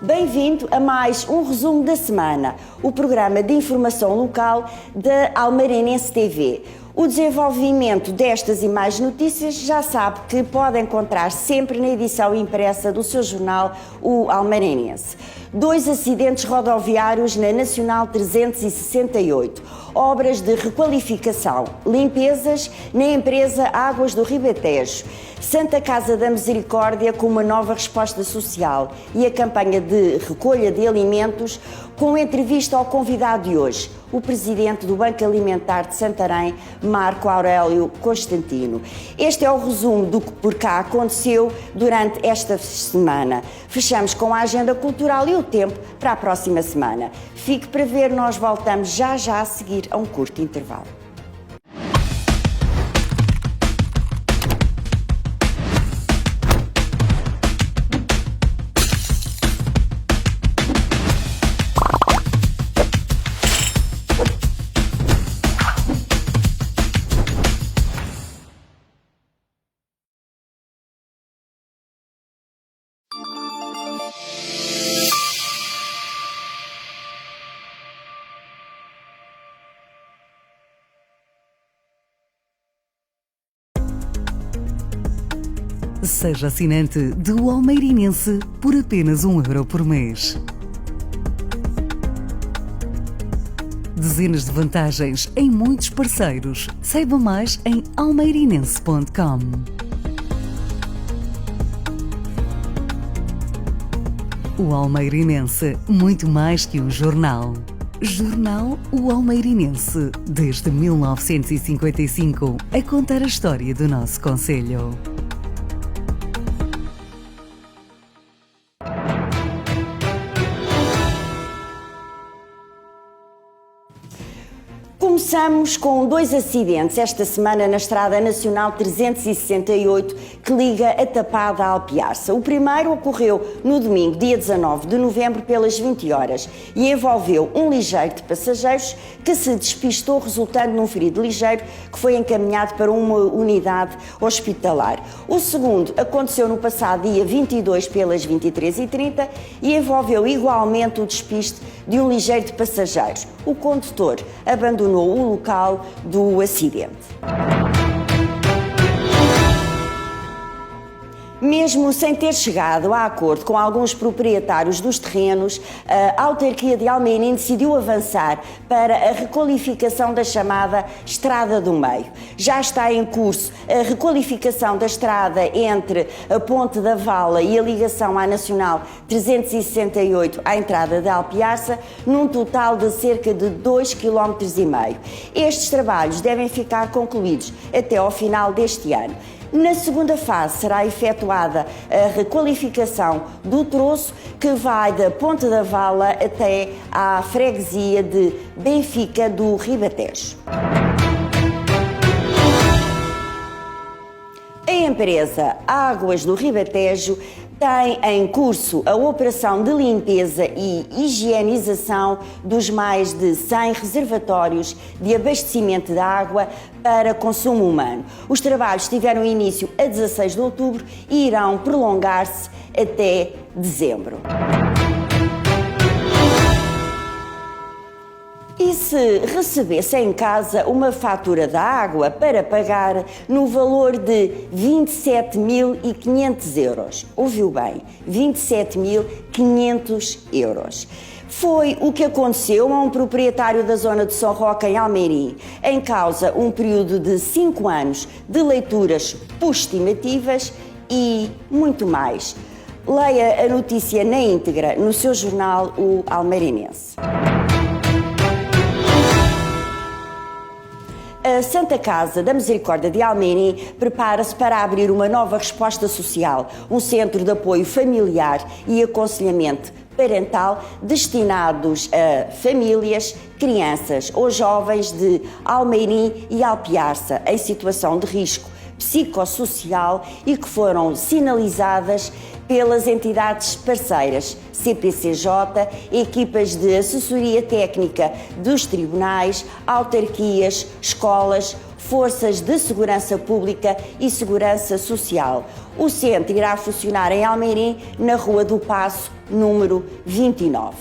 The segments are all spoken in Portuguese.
Bem-vindo a mais um resumo da semana, o programa de informação local da Almeirinense TV. O desenvolvimento destas e mais notícias já sabe que pode encontrar sempre na edição impressa do seu jornal, o Almeirinense. 2 acidentes rodoviários na Nacional 368, obras de requalificação, limpezas na empresa Águas do Ribatejo, Santa Casa da Misericórdia com uma nova resposta social e a campanha de recolha de alimentos com entrevista ao convidado de hoje, o presidente do Banco Alimentar de Santarém, Marco Aurélio Constantino. Este é o resumo do que por cá aconteceu durante esta semana. Fechamos com a agenda cultural e o tempo para a próxima semana. Fique para ver, nós voltamos já a seguir a um curto intervalo. Seja assinante do Almeirinense por apenas €1 por mês. Dezenas de vantagens em muitos parceiros. Saiba mais em almeirinense.com. O Almeirinense, muito mais que um jornal. Jornal O Almeirinense, desde 1955, a contar a história do nosso concelho. Começamos com 2 acidentes esta semana na Estrada Nacional 368 que liga a Tapada a Alpiarça. O primeiro ocorreu no domingo, dia 19 de novembro, pelas 20 horas e envolveu um ligeiro de passageiros que se despistou, resultando num ferido ligeiro que foi encaminhado para uma unidade hospitalar. O segundo aconteceu no passado dia 22 pelas 23h30 e envolveu igualmente o despiste de um ligeiro de passageiros. O condutor abandonou o local do acidente. Mesmo sem ter chegado a acordo com alguns proprietários dos terrenos, a autarquia de Almeirim decidiu avançar para a requalificação da chamada Estrada do Meio. Já está em curso a requalificação da estrada entre a Ponte da Vala e a ligação à Nacional 368 à entrada de Alpiarça, num total de cerca de 2,5 km. Estes trabalhos devem ficar concluídos até ao final deste ano. Na segunda fase será efetuada a requalificação do troço que vai da Ponte da Vala até à freguesia de Benfica do Ribatejo. A empresa Águas do Ribatejo tem em curso a operação de limpeza e higienização dos mais de 100 reservatórios de abastecimento de água para consumo humano. Os trabalhos tiveram início a 16 de outubro e irão prolongar-se até dezembro. E se recebesse em casa uma fatura da água para pagar no valor de 27.500 euros? Ouviu bem, 27.500 euros. Foi o que aconteceu a um proprietário da zona de São Roque, em Almeirim. Em causa um período de 5 anos de leituras estimativas e muito mais. Leia a notícia na íntegra no seu jornal, o Almeirinense. A Santa Casa da Misericórdia de Almeirim prepara-se para abrir uma nova resposta social, um centro de apoio familiar e aconselhamento parental destinados a famílias, crianças ou jovens de Almeirim e Alpiarça em situação de risco psicossocial e que foram sinalizadas pelas entidades parceiras, CPCJ, equipas de assessoria técnica dos tribunais, autarquias, escolas, forças de segurança pública e segurança social. O centro irá funcionar em Almeirim, na Rua do Paço, número 29.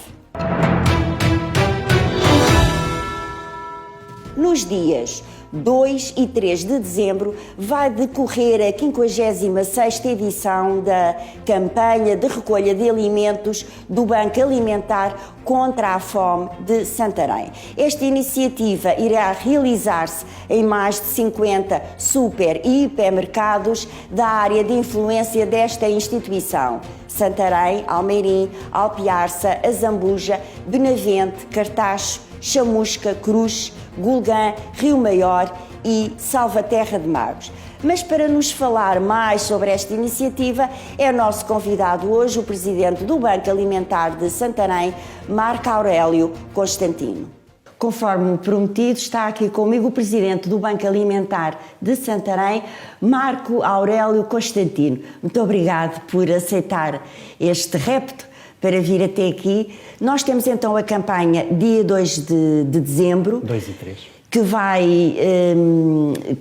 Nos dias 2 e 3 de dezembro vai decorrer a 56ª edição da campanha de recolha de alimentos do Banco Alimentar contra a Fome de Santarém. Esta iniciativa irá realizar-se em mais de 50 super e hipermercados da área de influência desta instituição: Santarém, Almeirim, Alpiarça, Azambuja, Benavente, Cartacho, Chamusca, Cruz, Gulgã, Rio Maior e Salvaterra de Magos. Mas para nos falar mais sobre esta iniciativa, é o nosso convidado hoje, o presidente do Banco Alimentar de Santarém, Marco Aurélio Constantino. Conforme prometido, está aqui comigo o presidente do Banco Alimentar de Santarém, Marco Aurélio Constantino. Muito obrigado por aceitar este repto para vir até aqui. Nós temos então a campanha dia 2 de dezembro. 2 e 3.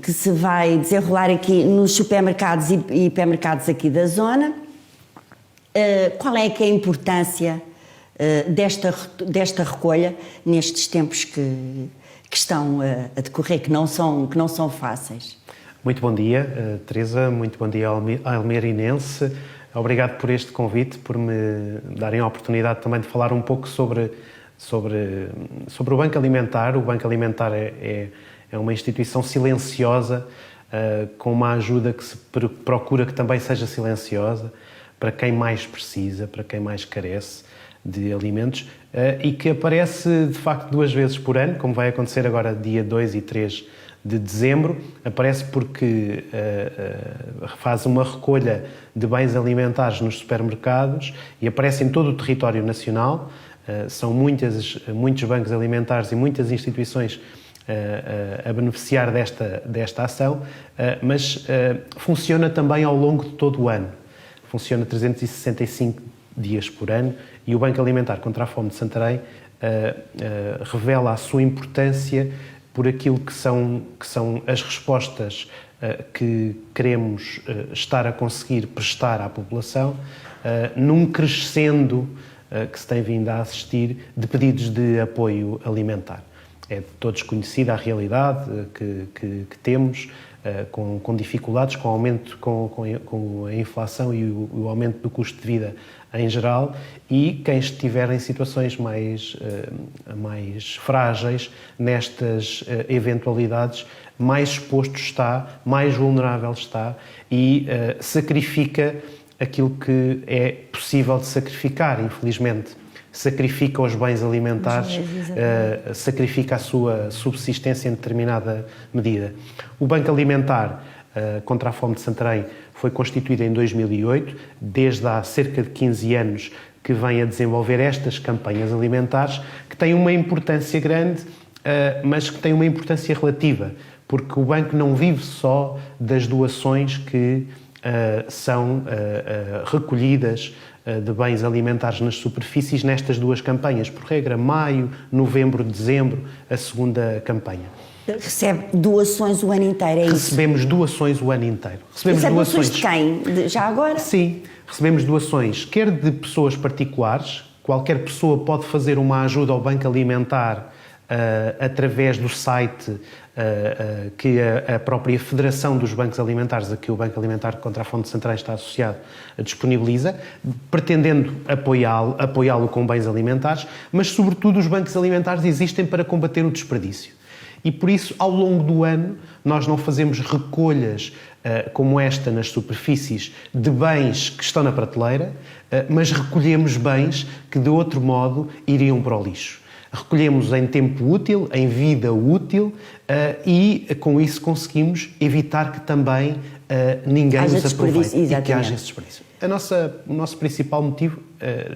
Que se vai desenrolar aqui nos supermercados e hipermercados aqui da zona. Qual é que é a importância desta recolha nestes tempos que estão a decorrer, que não são fáceis? Muito bom dia, Teresa, muito bom dia almeirinense. Obrigado por este convite, por me darem a oportunidade também de falar um pouco sobre o Banco Alimentar. O Banco Alimentar é uma instituição silenciosa, com uma ajuda que se procura que também seja silenciosa, para quem mais precisa, para quem mais carece de alimentos, e que aparece de facto 2 vezes por ano, como vai acontecer agora dia 2 e 3 de dezembro. Aparece porque faz uma recolha de bens alimentares nos supermercados e aparece em todo o território nacional. São muitos bancos alimentares e muitas instituições a beneficiar desta ação, mas funciona também ao longo de todo o ano. Funciona 365 dias por ano, e o Banco Alimentar contra a Fome de Santarém revela a sua importância por aquilo que são as respostas que queremos estar a conseguir prestar à população, num crescendo que se tem vindo a assistir de pedidos de apoio alimentar. É de todos conhecida a realidade que temos, com dificuldades, com aumento, com a inflação e o aumento do custo de vida em geral, e quem estiver em situações mais frágeis nestas eventualidades, mais exposto está, mais vulnerável está, e sacrifica aquilo que é possível de sacrificar, infelizmente. Sacrifica os bens alimentares, sacrifica a sua subsistência em determinada medida. O Banco Alimentar contra a Fome de Santarém foi constituído em 2008, desde há cerca de 15 anos que vem a desenvolver estas campanhas alimentares, que têm uma importância grande, mas que têm uma importância relativa, porque o banco não vive só das doações que são recolhidas de bens alimentares nas superfícies nestas 2 campanhas, por regra, maio, novembro, dezembro, a segunda campanha. Recebe doações o ano inteiro, é isso? Recebemos doações o ano inteiro. Recebemos doações de quem? Já agora? Sim, recebemos doações quer de pessoas particulares. Qualquer pessoa pode fazer uma ajuda ao Banco Alimentar através do site que a própria Federação dos Bancos Alimentares, a que o Banco Alimentar contra a Fome de Santarém está associado, disponibiliza, pretendendo apoiá-lo com bens alimentares, mas sobretudo os bancos alimentares existem para combater o desperdício. E por isso, ao longo do ano, nós não fazemos recolhas como esta nas superfícies de bens que estão na prateleira, mas recolhemos bens que de outro modo iriam para o lixo. Recolhemos em tempo útil, em vida útil, e com isso conseguimos evitar que também ninguém os aproveite e que haja esse desperdício. O nosso principal motivo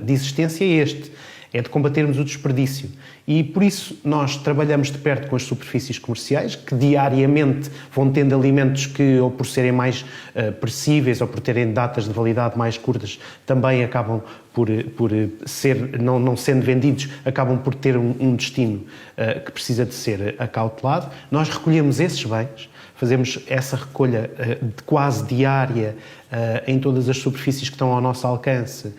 de existência é este, é de combatermos o desperdício. E por isso nós trabalhamos de perto com as superfícies comerciais, que diariamente vão tendo alimentos que, ou por serem mais perecíveis, ou por terem datas de validade mais curtas, também acabam por ser, não sendo vendidos, acabam por ter um destino que precisa de ser acautelado. Nós recolhemos esses bens, fazemos essa recolha quase diária em todas as superfícies que estão ao nosso alcance,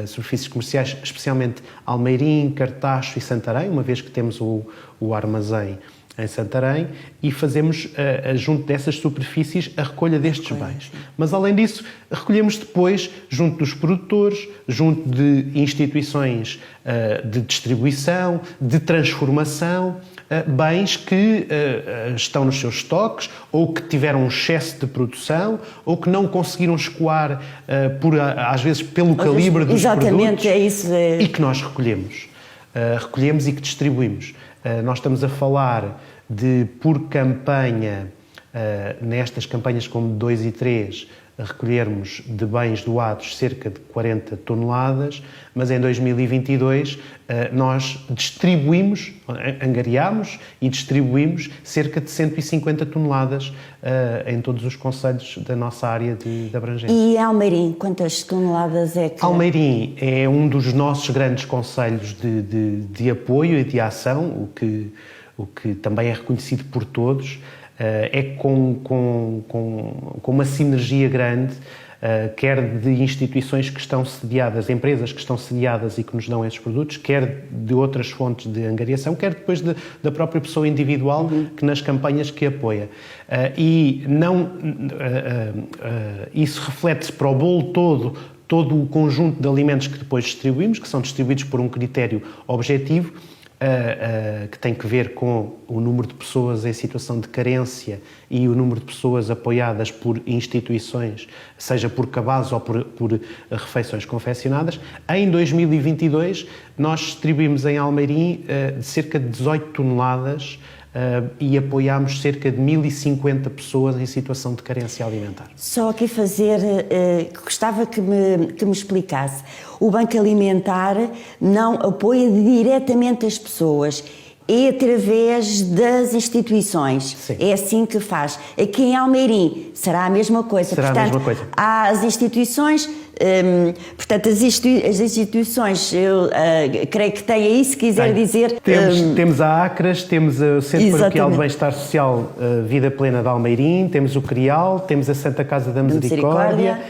superfícies comerciais, especialmente Almeirim, Cartacho e Santarém, uma vez que temos o armazém em Santarém, e fazemos, junto dessas superfícies, a recolha destes bens. Mas, além disso, recolhemos depois, junto dos produtores, junto de instituições de distribuição, de transformação, bens que estão nos seus estoques, ou que tiveram um excesso de produção, ou que não conseguiram escoar, às vezes, pelo calibre dos produtos. É isso. E que nós recolhemos. Recolhemos e que distribuímos. Nós estamos a falar de, por campanha, nestas campanhas como 2 e 3, recolhermos de bens doados cerca de 40 toneladas, mas em 2022 nós distribuímos, angariámos e distribuímos cerca de 150 toneladas em todos os concelhos da nossa área de abrangência. E Almeirim, quantas toneladas é que... Almeirim é um dos nossos grandes concelhos de apoio e de ação, o que também é reconhecido por todos. É com uma sinergia grande, quer de instituições que estão sediadas, empresas que estão sediadas e que nos dão esses produtos, quer de outras fontes de angariação, quer depois da própria pessoa individual que nas campanhas que apoia. Isso reflete-se para o bolo todo o conjunto de alimentos que depois distribuímos, que são distribuídos por um critério objetivo, que tem que ver com o número de pessoas em situação de carência e o número de pessoas apoiadas por instituições, seja por cabazes ou por refeições confeccionadas. Em 2022, nós distribuímos em Almeirim cerca de 18 toneladas e apoiámos cerca de 1.050 pessoas em situação de carência alimentar. Só aqui gostava que me explicasse. O Banco Alimentar não apoia diretamente as pessoas, é através das instituições. Sim. É assim que faz. Aqui em Almeirim será a mesma coisa. Será a mesma coisa. Há as instituições... portanto, as instituições, eu creio que têm aí, se quiser dizer... Temos a ACRAS, temos o Centro Paroquial de Bem-Estar Social Vida Plena de Almeirim, temos o CRIAL, temos a Santa Casa da Misericórdia,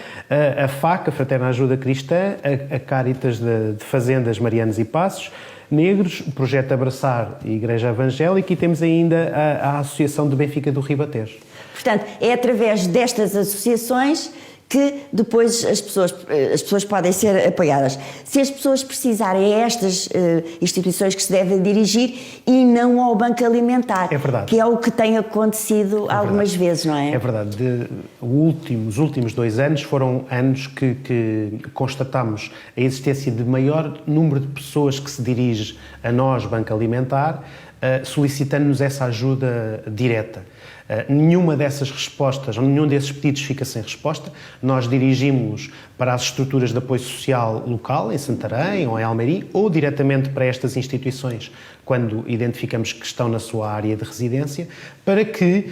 a FAC, a Fraterna Ajuda Cristã, a Cáritas de Fazendas Marianos e Passos, Negros, o Projeto Abraçar e Igreja Evangélica, e temos ainda a Associação de Benfica do Ribatejo. Portanto, é através destas associações que depois as pessoas podem ser apoiadas. Se as pessoas precisarem a estas instituições que se devem dirigir e não ao Banco Alimentar, é verdade, que é o que tem acontecido algumas vezes, não é? É verdade. Os últimos 2 anos foram anos que constatamos a existência de maior número de pessoas que se dirige a nós, Banco Alimentar, solicitando-nos essa ajuda direta. Nenhuma dessas respostas, ou nenhum desses pedidos fica sem resposta. Nós dirigimos-los para as estruturas de apoio social local, em Santarém ou em Almeirim, ou diretamente para estas instituições, quando identificamos que estão na sua área de residência, para que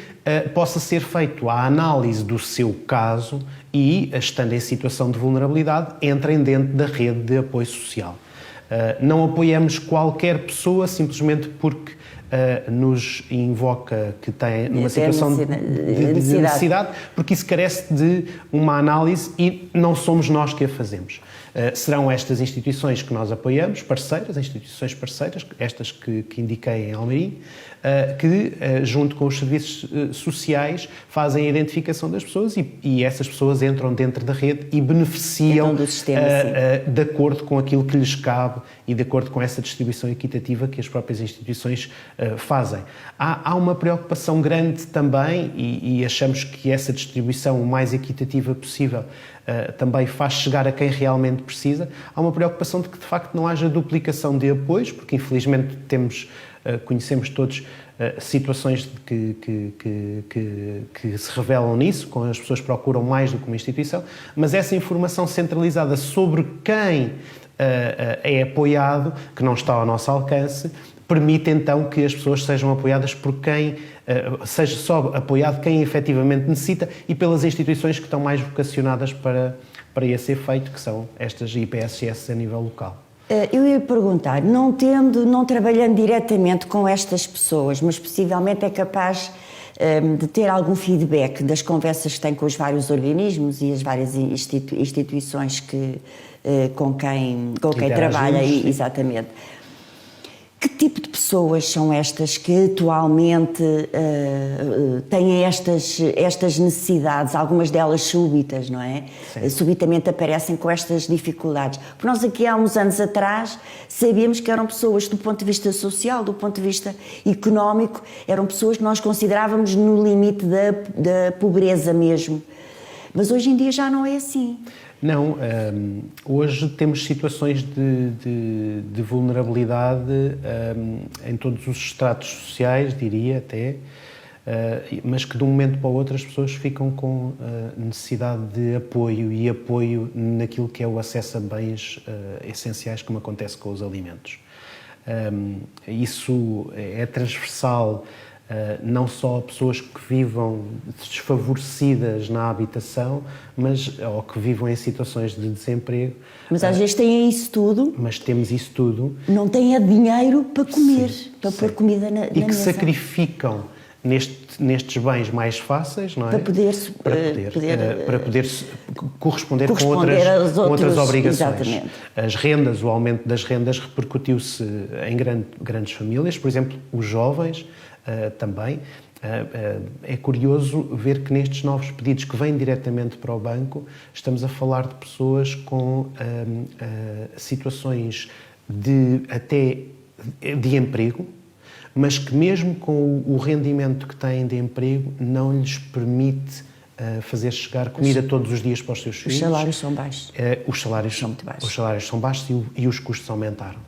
possa ser feita a análise do seu caso e, estando em situação de vulnerabilidade, entrem dentro da rede de apoio social. Não apoiamos qualquer pessoa simplesmente porque nos invoca que tem uma situação de necessidade, porque isso carece de uma análise e não somos nós que a fazemos. Serão estas instituições que nós apoiamos, instituições parceiras, estas que indiquei em Almeirim, que, junto com os serviços sociais, fazem a identificação das pessoas e essas pessoas entram dentro da rede e beneficiam do sistema, de acordo com aquilo que lhes cabe e de acordo com essa distribuição equitativa que as próprias instituições fazem. Há uma preocupação grande também e achamos que essa distribuição o mais equitativa possível também faz chegar a quem realmente precisa. Há uma preocupação de que, de facto, não haja duplicação de apoios, porque, infelizmente, conhecemos todos situações que se revelam nisso, quando as pessoas procuram mais do que uma instituição, mas essa informação centralizada sobre quem é apoiado, que não está ao nosso alcance, permite então que as pessoas sejam apoiadas por quem, seja só apoiado quem efetivamente necessita e pelas instituições que estão mais vocacionadas para esse efeito, que são estas IPSS a nível local. Eu ia perguntar, não trabalhando diretamente com estas pessoas, mas possivelmente é capaz de ter algum feedback das conversas que tem com os vários organismos e as várias instituições com quem trabalha, exatamente. Que tipo de pessoas são estas que atualmente têm estas necessidades, algumas delas súbitas, não é? Sim. Subitamente aparecem com estas dificuldades. Porque nós aqui há uns anos atrás sabíamos que eram pessoas do ponto de vista social, do ponto de vista económico, eram pessoas que nós considerávamos no limite da pobreza mesmo. Mas hoje em dia já não é assim. Não, hoje temos situações de vulnerabilidade em todos os estratos sociais, diria até, mas que de um momento para o outro as pessoas ficam com necessidade de apoio e apoio naquilo que é o acesso a bens essenciais, como acontece com os alimentos. Isso é transversal. Não só a pessoas que vivam desfavorecidas na habitação, ou que vivam em situações de desemprego. Mas às vezes têm isso tudo. Mas temos isso tudo. Não têm dinheiro para comer, para pôr comida na mesa. E que sacrificam nestes bens mais fáceis, não é? Para poder corresponder com outras obrigações. Exatamente. As rendas, o aumento das rendas repercutiu-se em grandes famílias, por exemplo, os jovens. Também é curioso ver que nestes novos pedidos que vêm diretamente para o banco estamos a falar de pessoas com situações até de emprego, mas que mesmo com o rendimento que têm de emprego não lhes permite fazer chegar comida todos os dias para os seus filhos. Os salários são baixos. Os salários são muito baixos. Os salários são baixos e os custos aumentaram.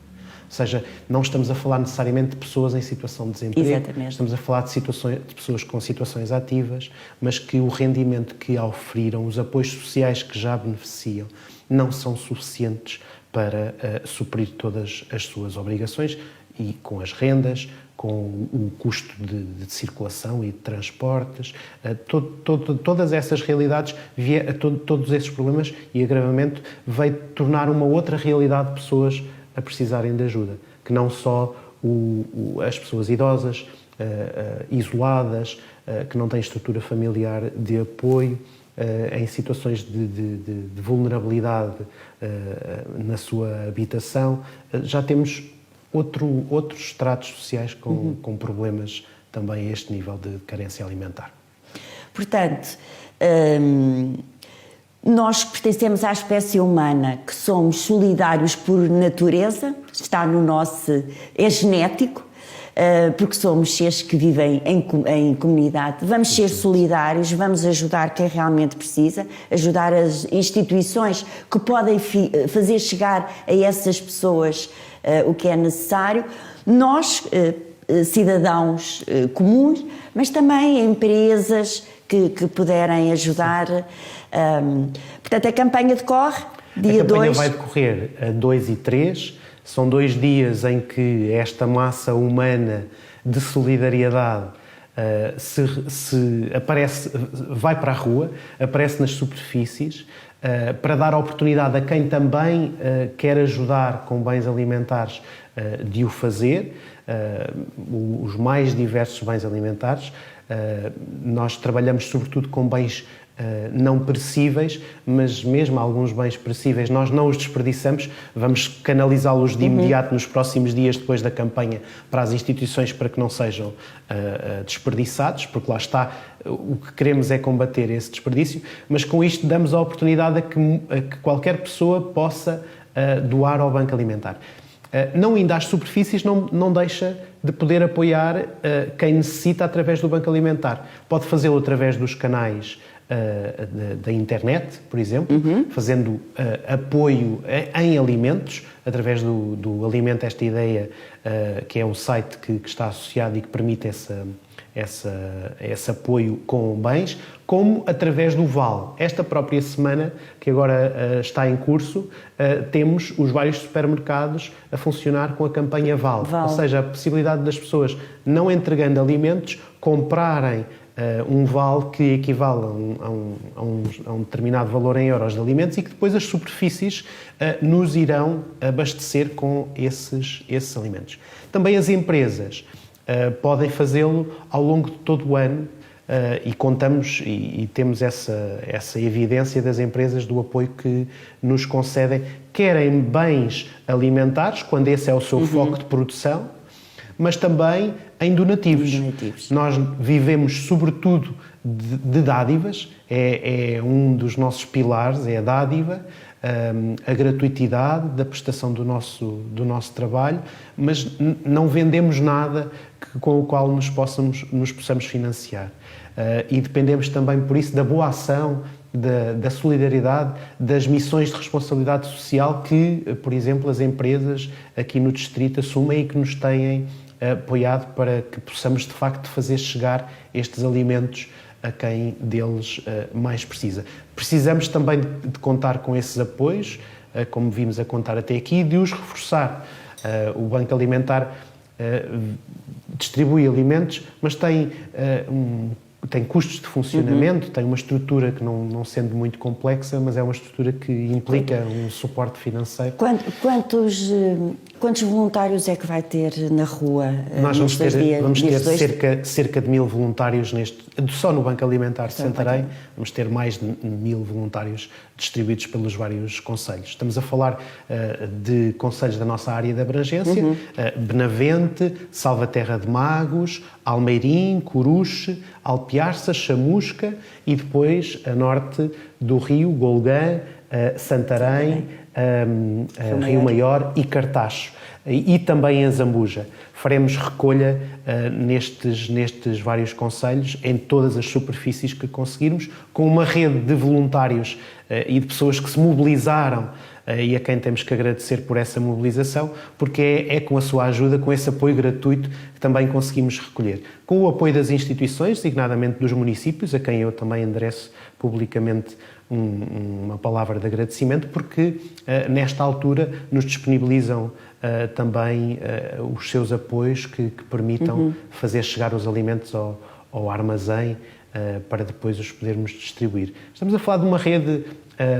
Ou seja, não estamos a falar necessariamente de pessoas em situação de desemprego. Exatamente. Estamos a falar de pessoas com situações ativas, mas que o rendimento que oferiram, os apoios sociais que já beneficiam, não são suficientes para suprir todas as suas obrigações e com as rendas, com o custo de circulação e de transportes, todas essas realidades, todos esses problemas e agravamento veio tornar uma outra realidade de pessoas a precisarem de ajuda, que não só as pessoas idosas, isoladas, que não têm estrutura familiar de apoio, em situações de vulnerabilidade na sua habitação. Já temos outros estratos sociais com problemas também a este nível de carência alimentar. Portanto, nós que pertencemos à espécie humana, que somos solidários por natureza, está no nosso... é genético, porque somos seres que vivem em comunidade. Vamos ser solidários, vamos ajudar quem realmente precisa, ajudar as instituições que podem fazer chegar a essas pessoas o que é necessário. Nós, cidadãos comuns, mas também empresas que puderem ajudar. Portanto, a campanha decorre dia 2. A campanha vai decorrer a 2 e 3. São 2 dias em que esta massa humana de solidariedade vai para a rua, aparece nas superfícies, para dar oportunidade a quem também quer ajudar com bens alimentares de o fazer, os mais diversos bens alimentares. Nós trabalhamos sobretudo com bens não perecíveis, mas mesmo alguns bens perecíveis nós não os desperdiçamos, vamos canalizá-los de imediato nos próximos dias depois da campanha para as instituições para que não sejam desperdiçados, porque lá está, o que queremos é combater esse desperdício, mas com isto damos a oportunidade a que qualquer pessoa possa doar ao Banco Alimentar. Não indo às superfícies, não deixa de poder apoiar quem necessita através do Banco Alimentar. Pode fazê-lo através dos canais da internet, por exemplo, fazendo apoio em alimentos, através do Alimenta Esta Ideia, que é o site que está associado e que permite esse apoio com bens, como através do VAL. Esta própria semana, que agora está em curso, temos os vários supermercados a funcionar com a campanha VAL. Ou seja, a possibilidade das pessoas, não entregando alimentos, comprarem um VAL que equivale a um determinado valor em euros de alimentos e que depois as superfícies nos irão abastecer com esses alimentos. Também as empresas podem fazê-lo ao longo de todo o ano, e contamos e temos essa evidência das empresas do apoio que nos concedem, quer em bens alimentares, quando esse é o seu foco de produção, mas também em donativos. Nós vivemos sobretudo de dádivas, é um dos nossos pilares, é a dádiva, a gratuitidade da prestação do nosso trabalho, mas não vendemos nada com o qual nos possamos financiar. E dependemos também, por isso, da boa ação, da solidariedade, das missões de responsabilidade social que, por exemplo, as empresas aqui no Distrito assumem e que nos têm apoiado para que possamos, de facto, fazer chegar estes alimentos a quem deles mais precisa. Precisamos também de contar com esses apoios, como vimos a contar até aqui, e de os reforçar. O Banco Alimentar distribui alimentos, mas tem custos de funcionamento, tem uma estrutura que, não sendo muito complexa, mas é uma estrutura que implica um suporte financeiro. Quantos voluntários é que vai ter na rua? Nós vamos ter cerca de 1000 voluntários só no Banco Alimentar de Santarém. Vamos ter mais de 1000 voluntários distribuídos pelos vários concelhos. Estamos a falar de concelhos da nossa área de abrangência: Benavente, Salvaterra de Magos, Almeirim, Coruche, Alpiarça, Chamusca e depois a norte do Rio, Golgã, Santarém, Rio Maior e Cartacho, e também em Zambuja. Faremos recolha nestes vários concelhos, em todas as superfícies que conseguirmos, com uma rede de voluntários e de pessoas que se mobilizaram, e a quem temos que agradecer por essa mobilização, porque é com a sua ajuda, com esse apoio gratuito, que também conseguimos recolher. Com o apoio das instituições, designadamente dos municípios, a quem eu também endereço publicamente uma palavra de agradecimento, porque nesta altura nos disponibilizam também os seus apoios que permitam fazer chegar os alimentos ao armazém para depois os podermos distribuir. Estamos a falar de uma rede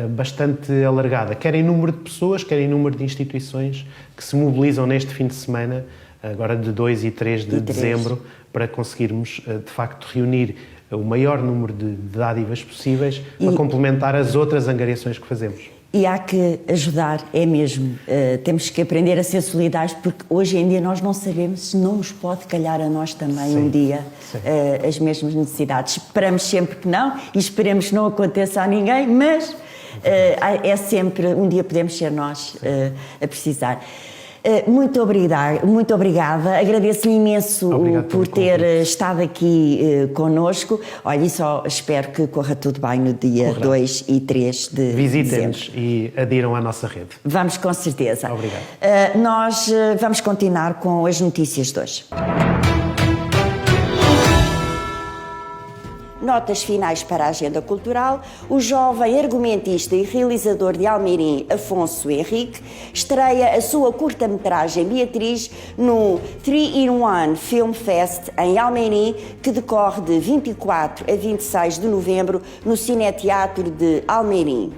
bastante alargada, quer em número de pessoas, quer em número de instituições que se mobilizam neste fim de semana, agora de 2 e 3 de dezembro, para conseguirmos de facto reunir o maior número de dádivas possíveis para complementar as outras angariações que fazemos. E há que ajudar, é mesmo. Temos que aprender a ser solidários, porque hoje em dia nós não sabemos se não nos pode calhar a nós também um dia as mesmas necessidades. Esperamos sempre que não e esperemos que não aconteça a ninguém, mas é sempre, um dia podemos ser nós a precisar. Muito obrigada. Agradeço-lhe imenso por ter estado aqui connosco. Olha, e só espero que corra tudo bem no dia 2 e 3 de dezembro. Visitem-nos e adiram à nossa rede. Vamos, com certeza. Obrigado. Nós vamos continuar com as notícias de hoje. Notas finais para a agenda cultural. O jovem argumentista e realizador de Almeirim, Afonso Henrique, estreia a sua curta-metragem Beatriz no 3-in-1 Film Fest em Almeirim, que decorre de 24 a 26 de novembro no Cineteatro de Almeirim.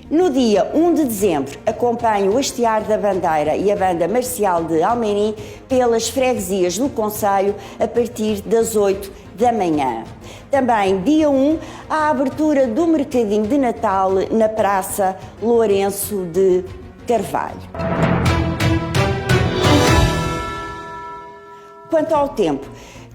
No dia 1 de dezembro, acompanhe o Hastear da Bandeira e a Banda Marcial de Almeirim pelas freguesias do concelho a partir das 8 da manhã. Também, dia 1, a abertura do Mercadinho de Natal na Praça Lourenço de Carvalho. Quanto ao tempo,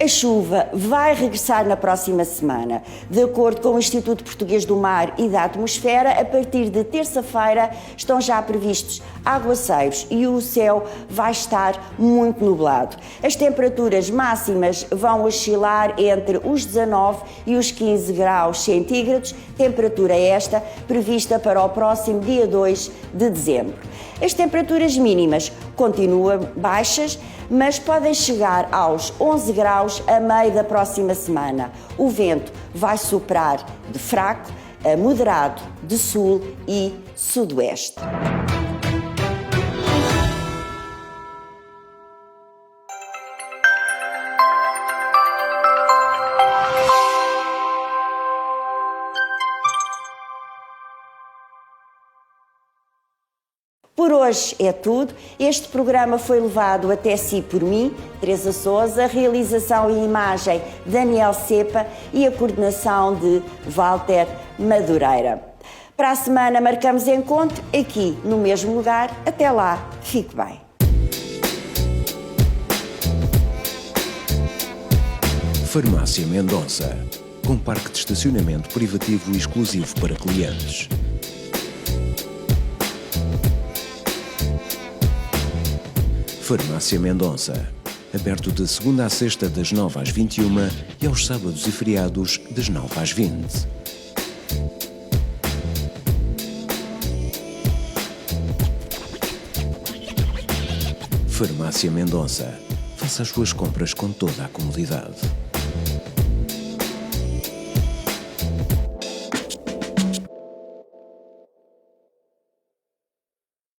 a chuva vai regressar na próxima semana. De acordo com o Instituto Português do Mar e da Atmosfera, a partir de terça-feira estão já previstos aguaceiros e o céu vai estar muito nublado. As temperaturas máximas vão oscilar entre os 19 e os 15 graus centígrados, temperatura esta prevista para o próximo dia 2 de dezembro. As temperaturas mínimas continuam baixas, mas podem chegar aos 11 graus a meio da próxima semana. O vento vai soprar de fraco a moderado de sul e sudoeste. Por hoje é tudo. Este programa foi levado até si por mim, Teresa Sousa, realização e imagem Daniel Cepa e a coordenação de Walter Madureira. Para a semana marcamos encontro aqui no mesmo lugar. Até lá, fique bem. Farmácia Mendonça, com parque de estacionamento privativo e exclusivo para clientes. Farmácia Mendonça, aberto de segunda a sexta das 9 às 21 e aos sábados e feriados das 9 às 20. Farmácia Mendonça, faça as suas compras com toda a comodidade.